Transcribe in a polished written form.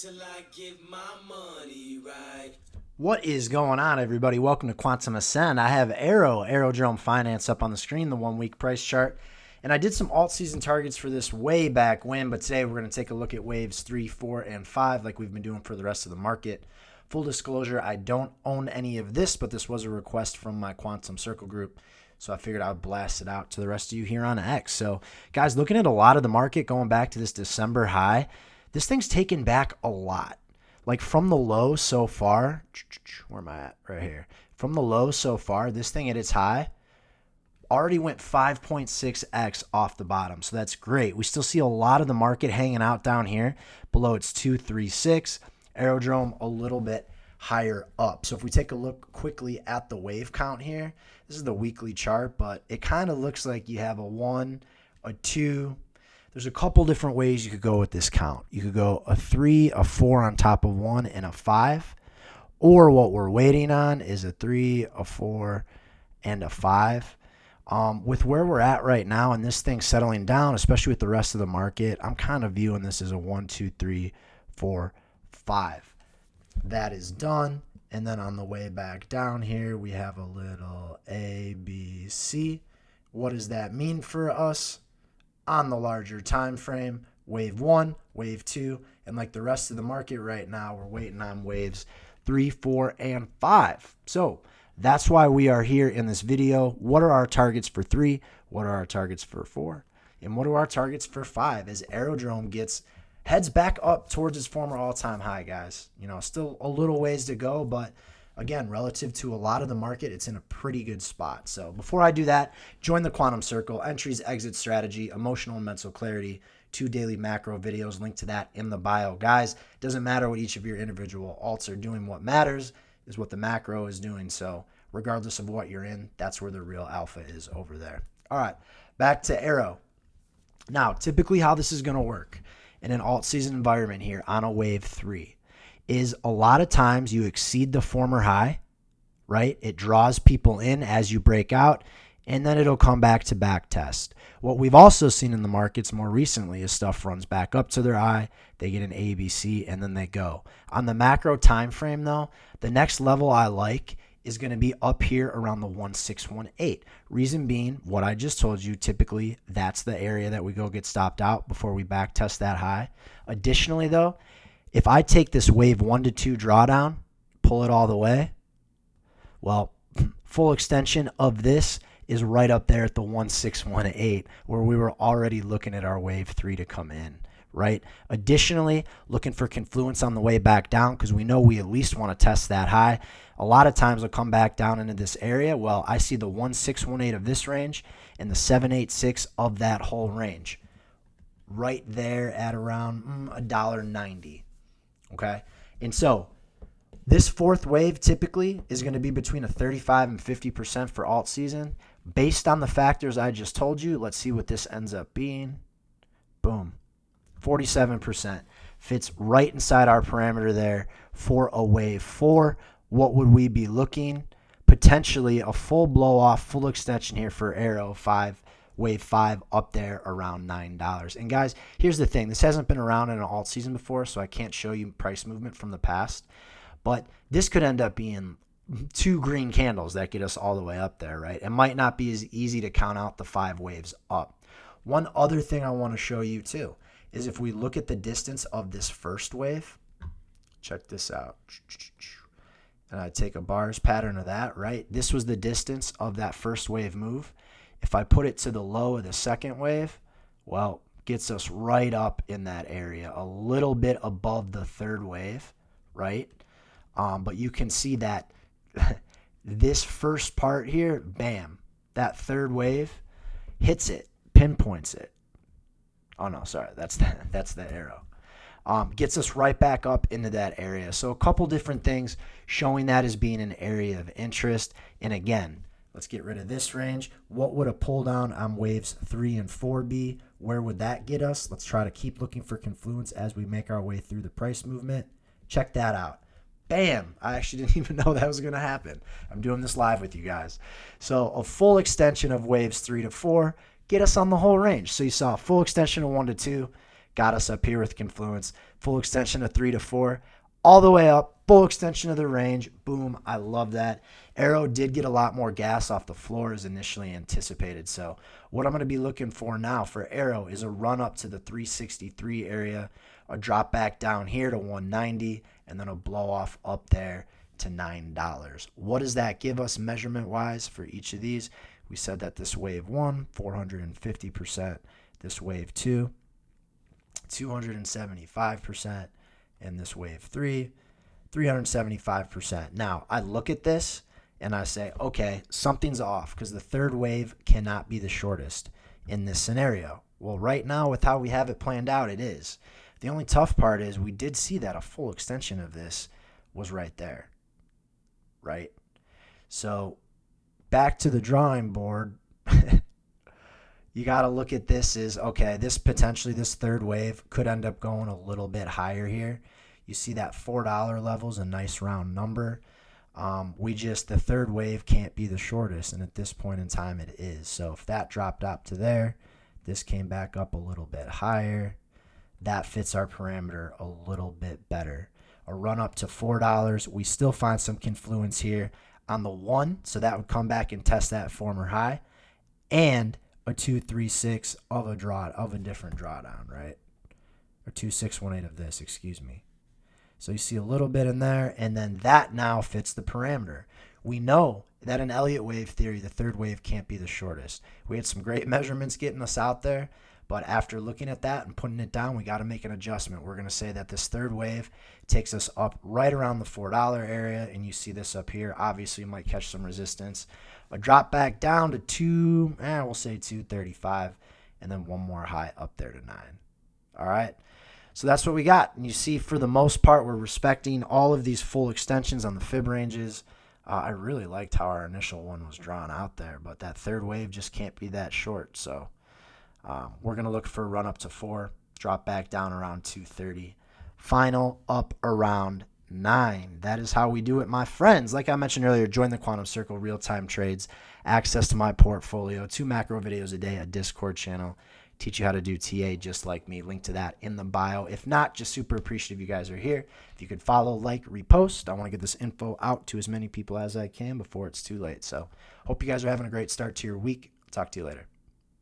till I get my money right. What is going on, everybody? Welcome to Quantum Ascend. I have AERO Finance up on the screen, the 1 week price chart. And I did some alt-season targets for this way back when, but today we're going to take a look at waves 3, 4, and 5 like we've been doing for the rest of the market. Full disclosure, I don't own any of this, but this was a request from my Quantum Circle group. So I figured I would blast it out to the rest of you here on X. So guys, looking at a lot of the market going back to this December high, this thing's taken back a lot. Like from the low so far, where am I at? Right here. From the low so far, this thing at its high already went 5.6x off the bottom. So that's great. We still see a lot of the market hanging out down here below its 236. Aerodrome a little bit higher up. So if we take a look quickly at the wave count here, this is the weekly chart, but it kind of looks like you have a 1, a 2. There's a couple different ways you could go with this count. You could go a 3, a 4 on top of 1, and a 5. Or what we're waiting on is a 3, a 4, and a 5. With where we're at right now and this thing settling down, especially with the rest of the market, I'm kind of viewing this as a 1, 2, 3, 4, 5. That is done. And then on the way back down here, we have a little A, B, C. What does that mean for us? On the larger time frame, wave 1, wave 2, and like the rest of the market right now, we're waiting on waves 3, 4, and 5. So that's why we are here in this video. What are our targets for 3? What are our targets for 4? And what are our targets for 5 as Aerodrome heads back up towards its former all-time high, guys. You know, still a little ways to go, but again, relative to a lot of the market, it's in a pretty good spot. So before I do that, join the Quantum Circle, entries, exit strategy, emotional and mental clarity, 2 daily macro videos, link to that in the bio. Guys, it doesn't matter what each of your individual alts are doing. What matters is what the macro is doing. So regardless of what you're in, that's where the real alpha is over there. All right, back to AERO. Now, typically how this is going to work in an alt season environment here on a wave 3 is a lot of times you exceed the former high, right? It draws people in as you break out, and then it'll come back to back test. What we've also seen in the markets more recently is stuff runs back up to their high, they get an ABC, and then they go. On the macro time frame, though, the next level I like is going to be up here around the 1618. Reason being, what I just told you, typically that's the area that we go get stopped out before we back test that high. Additionally, though, if I take this wave 1 to 2 drawdown, pull it all the way, well, full extension of this is right up there at the 1618, where we were already looking at our wave 3 to come in, right? Additionally, looking for confluence on the way back down because we know we at least want to test that high. A lot of times we'll come back down into this area. Well, I see the 1618 of this range and the 786 of that whole range right there at around $1.90. Okay, and so this fourth wave typically is going to be between a 35 and 50% for alt season. Based on the factors I just told you, let's see what this ends up being. Boom, 47%. Fits right inside our parameter there for a wave 4. What would we be looking? Potentially a full blow off, full extension here for AERO 5. Wave 5 up there around $9. And guys, here's the thing. This hasn't been around in an alt season before, so I can't show you price movement from the past. But this could end up being 2 green candles that get us all the way up there, right? It might not be as easy to count out the 5 waves up. One other thing I want to show you too is if we look at the distance of this first wave, check this out. And I take a bars pattern of that, right? This was the distance of that first wave move. If I put it to the low of the second wave, well, gets us right up in that area, a little bit above the third wave, right? But you can see that this first part here, bam, that third wave hits it, pinpoints it. Oh no, sorry, that's the arrow. Gets us right back up into that area. So a couple different things showing that as being an area of interest. And again, let's get rid of this range. What would a pull down on waves 3 and 4 be? Where would that get us? Let's try to keep looking for confluence as we make our way through the price movement. Check that out. Bam! I actually didn't even know that was going to happen. I'm doing this live with you guys. So a full extension of waves 3 to 4 get us on the whole range. So you saw a full extension of 1 to 2, got us up here with confluence, full extension of 3 to 4, all the way up, full extension of the range. Boom, I love that. AERO did get a lot more gas off the floor as initially anticipated. So what I'm going to be looking for now for AERO is a run up to the 363 area, a drop back down here to 190, and then a blow off up there to $9. What does that give us measurement wise for each of these? We said that this wave 1, 450%, this wave 2, 275%, and this wave 3, 375%. Now, I look at this and I say, okay, something's off because the third wave cannot be the shortest in this scenario. Well, right now, with how we have it planned out, it is. The only tough part is we did see that a full extension of this was right there, right? So back to the drawing board, you got to look at this as, okay, this third wave could end up going a little bit higher here. You see that $4 level is a nice round number. The third wave can't be the shortest, and at this point in time it is. So if that dropped up to there, this came back up a little bit higher. That fits our parameter a little bit better. A run up to $4, we still find some confluence here on the 1, so that would come back and test that former high, and a 236 of a different drawdown, right? Or 2618 of this, excuse me. So you see a little bit in there, and then that now fits the parameter. We know that in Elliott Wave theory, the third wave can't be the shortest. We had some great measurements getting us out there, but after looking at that and putting it down, we got to make an adjustment. We're going to say that this third wave takes us up right around the $4 area, and you see this up here. Obviously, you might catch some resistance. A drop back down to we'll say 235, and then one more high up there to 9. All right. So that's what we got. And you see, for the most part, we're respecting all of these full extensions on the fib ranges. I really liked how our initial one was drawn out there, but that third wave just can't be that short. So we're going to look for a run up to 4, drop back down around 230, final up around 9. That is how we do it, my friends. Like I mentioned earlier, join the Quantum Circle, real-time trades, access to my portfolio, 2 macro videos a day, a Discord channel. Teach you how to do TA just like me. Link to that in the bio. If not, just super appreciative you guys are here. If you could follow, like, repost. I want to get this info out to as many people as I can before it's too late. So hope you guys are having a great start to your week. I'll talk to you later.